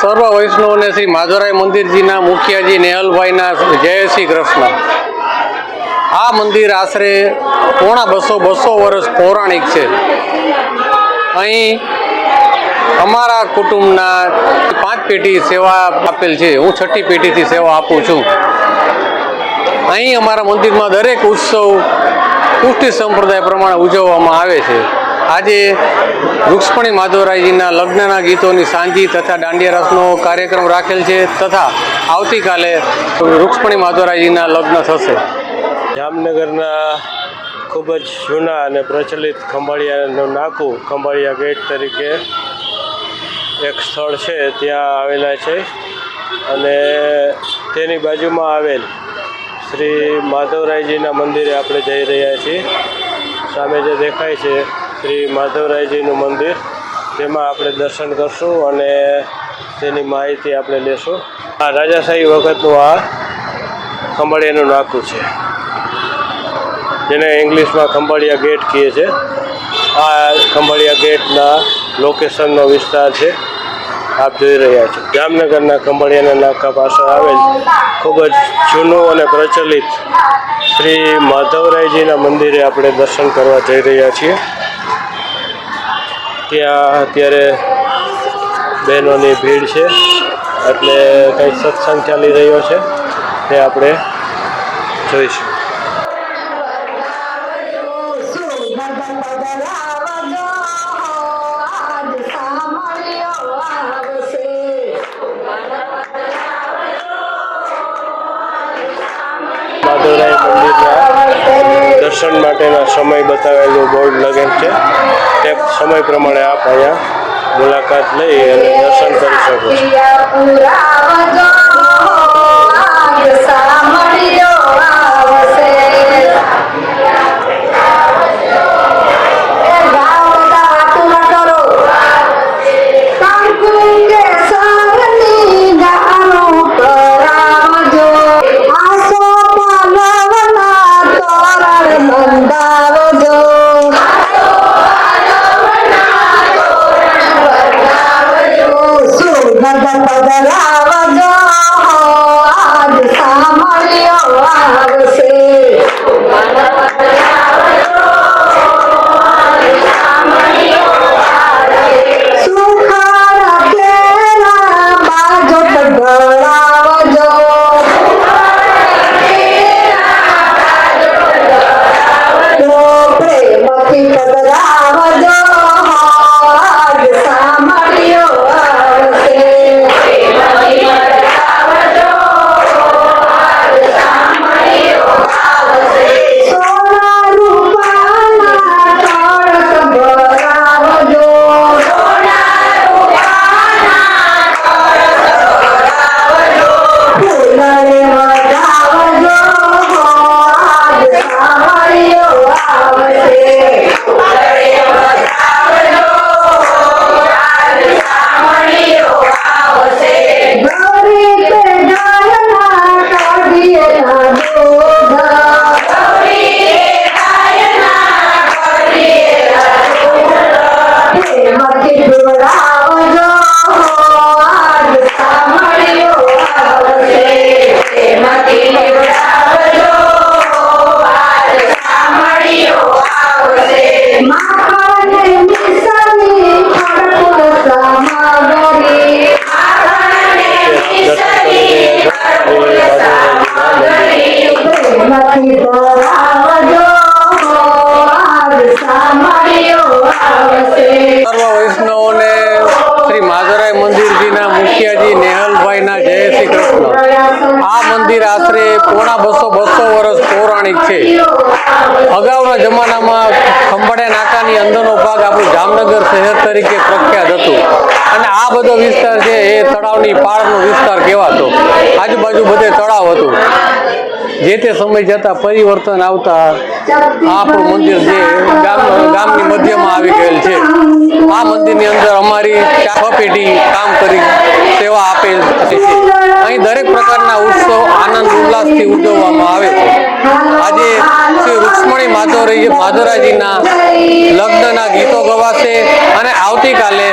સર્વ વૈષ્ણવને શ્રી માધવરાય મંદિરજીના મુખિયાજી નેહલભાઈના જય શ્રી કૃષ્ણ। આ મંદિર આશરે પોણા 200 વર્ષ પૌરાણિક છે। અહીં અમારા કુટુંબના 5 પેઢી સેવા આપેલ છે। હું 6ઠી પેઢીથી સેવા આપું છું। અહીં અમારા મંદિરમાં દરેક ઉત્સવ પુષ્ટિ સંપ્રદાય પ્રમાણે ઉજવવામાં આવે છે। આજે રૂક્ષ્મણી માધવરાયજીના લગ્નના ગીતોની સાંજી તથા દાંડિયા રાસનો કાર્યક્રમ રાખેલ છે તથા આવતીકાલે રૂક્ષ્મણી માધવરાયજીના લગ્ન થશે। જામનગરના ખૂબ જ જૂના અને પ્રચલિત ખંભાળિયાનું નાકું ખંભાળિયા ગેટ તરીકે એક સ્થળ છે, ત્યાં આવેલા છે અને તેની બાજુમાં આવેલ શ્રી માધવરાયજીના મંદિરે આપણે જઈ રહ્યા છીએ। સામે જે દેખાય છે શ્રી માધવરાયજીનું મંદિર, તેમાં આપણે દર્શન કરશું અને તેની માહિતી આપણે લેશું। આ રાજાશાહી વખતનું આ ખંભાળિયાનું નાકું છે, જેને ઇંગ્લિશમાં ખંભાળિયા ગેટ કહે છે। આ ખંભાળિયા ગેટના લોકેશનનો વિસ્તાર છે, આપ જોઈ રહ્યા છો। જામનગરના ખંભાળિયાના નાકા પાસે આવેલ ખૂબ જ જૂનું અને પ્રચલિત શ્રી માધવરાયજીના મંદિરે આપણે દર્શન કરવા જઈ રહ્યા છીએ। ત્યાં અત્યારે બહેનોની ભીડ છે, એટલે કંઈ સત્સંગ ચાલી રહ્યો છે તે આપણે જોઈશું। માધવરાય મંદિરના દર્શન માટેના સમય બતાવેલું બોર્ડ લગેલ છે, તે સમય પ્રમાણે આપ અહીંયા મુલાકાત લઈ અને દર્શન કરી શકો છો। વૈષ્ણવોને શ્રી માધવરાય મંદિરજીના મુખિયાજી નેહલભાઈના જય શ્રી કૃષ્ણ। આ મંદિર આશરે પોણા 200 વર્ષ પૌરાણિક છે। અગાઉના જમાનામાં ખંભાળિયા નાકાની અંદરનો ભાગ આપણું જામનગર શહેર તરીકે પ્રખ્યાત હતું અને આ બધો વિસ્તાર છે એ તળાવની પાળનો વિસ્તાર કહેવાતો। આજુબાજુ બધે તળાવ હતું। જે તે સમય જતાં પરિવર્તન આવતા આપણું મંદિર જે ગામની મધ્યમાં આવી ગયેલ છે। આ મંદિરની અંદર અમારી 4 પેઢી કામ કરી સેવા આપેલ છે। અહીં દરેક પ્રકારના ઉત્સવ આનંદ ઉલ્લાસથી ઉજવવામાં આવે છે। આજે શ્રી રૂક્ષ્મણી માધવરાયજીના લગ્નના ગીતો ગવાશે અને આવતીકાલે